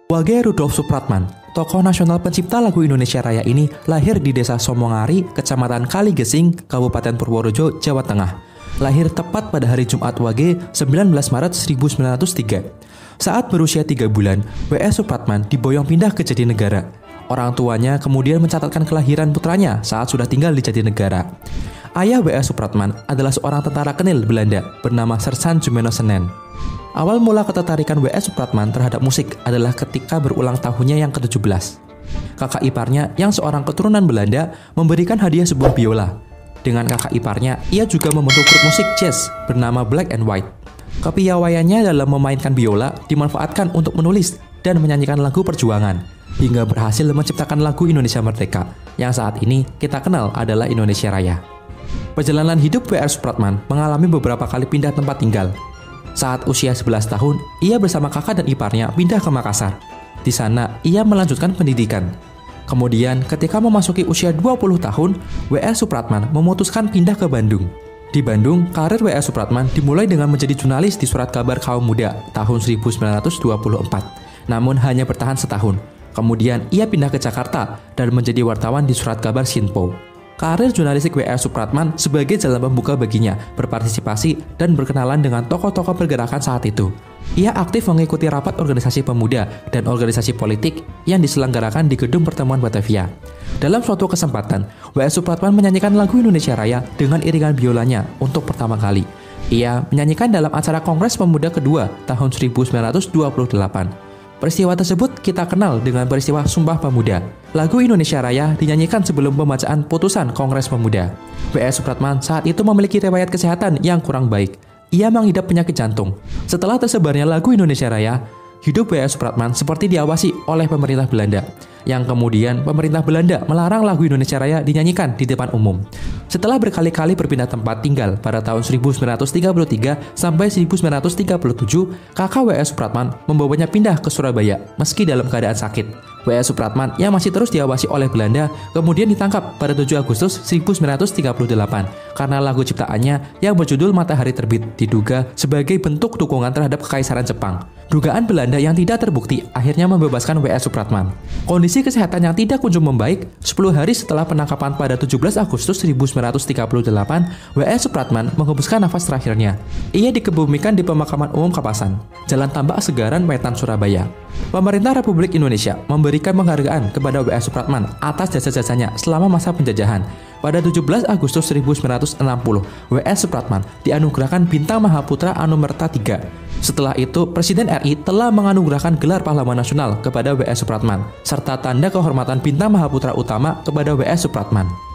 Wage Rudolf Supratman, tokoh nasional pencipta lagu Indonesia Raya ini lahir di Desa Somongari, Kecamatan Kaligesing, Kabupaten Purworejo, Jawa Tengah. Lahir tepat pada hari Jumat Wage, 19 Maret 1903. Saat berusia 3 bulan, W.S. Supratman diboyong pindah ke Jatinegara. Orang tuanya kemudian mencatatkan kelahiran putranya saat sudah tinggal di Jatinegara. Ayah W.S. Supratman adalah seorang tentara kenil Belanda bernama Sersan Jumeno Senen. Awal mula ketertarikan W.S. Supratman terhadap musik adalah ketika berulang tahunnya yang ke-17. Kakak iparnya yang seorang keturunan Belanda memberikan hadiah sebuah biola. Dengan kakak iparnya, ia juga membentuk grup musik jazz bernama Black and White. Kepiawaiannya dalam memainkan biola dimanfaatkan untuk menulis dan menyanyikan lagu perjuangan, hingga berhasil menciptakan lagu Indonesia Merdeka, yang saat ini kita kenal adalah Indonesia Raya. Perjalanan hidup W.S. Supratman mengalami beberapa kali pindah tempat tinggal. Saat usia 11 tahun, ia bersama kakak dan iparnya pindah ke Makassar. Di sana, ia melanjutkan pendidikan. Kemudian, ketika memasuki usia 20 tahun, W.S. Supratman memutuskan pindah ke Bandung. Di Bandung, karir W.S. Supratman dimulai dengan menjadi jurnalis di Surat Kabar Kaum Muda tahun 1924. Namun hanya bertahan setahun. Kemudian, ia pindah ke Jakarta dan menjadi wartawan di Surat Kabar Sinpo. Karir jurnalistik W.S. Supratman sebagai jalan pembuka baginya berpartisipasi dan berkenalan dengan tokoh-tokoh pergerakan saat itu. Ia aktif mengikuti rapat organisasi pemuda dan organisasi politik yang diselenggarakan di Gedung Pertemuan Batavia. Dalam suatu kesempatan, W.S. Supratman menyanyikan lagu Indonesia Raya dengan iringan biolanya untuk pertama kali. Ia menyanyikan dalam acara Kongres Pemuda kedua tahun 1928. Peristiwa tersebut kita kenal dengan peristiwa Sumpah Pemuda. Lagu Indonesia Raya dinyanyikan sebelum pembacaan putusan Kongres Pemuda. W.S. Supratman saat itu memiliki riwayat kesehatan yang kurang baik. Ia mengidap penyakit jantung. Setelah tersebarnya lagu Indonesia Raya, hidup W.S. Supratman seperti diawasi oleh pemerintah Belanda, yang kemudian pemerintah Belanda melarang lagu Indonesia Raya dinyanyikan di depan umum. Setelah berkali-kali berpindah tempat tinggal pada tahun 1933 sampai 1937, kakak W.S. Supratman membawanya pindah ke Surabaya meski dalam keadaan sakit. W.S. Supratman yang masih terus diawasi oleh Belanda kemudian ditangkap pada 7 Agustus 1938 karena lagu ciptaannya yang berjudul Matahari Terbit diduga sebagai bentuk dukungan terhadap Kekaisaran Jepang. Dugaan Belanda yang tidak terbukti akhirnya membebaskan W.S. Supratman. Kondisi kesehatan yang tidak kunjung membaik, 10 hari setelah penangkapan pada 17 Agustus 1938, W.S. Supratman menghembuskan nafas terakhirnya. Ia dikebumikan di Pemakaman Umum Kapasan, Jalan Tambak Segaran, Wetan, Surabaya. Pemerintah Republik Indonesia memberikan penghargaan kepada W.S. Supratman atas jasa-jasanya selama masa penjajahan. Pada 17 Agustus 1960, W.S. Supratman dianugerahkan Bintang Mahaputra Anumerta III. Setelah itu, Presiden RI telah menganugerahkan gelar Pahlawan Nasional kepada W.S. Supratman, serta tanda kehormatan Bintang Mahaputra Utama kepada W.S. Supratman.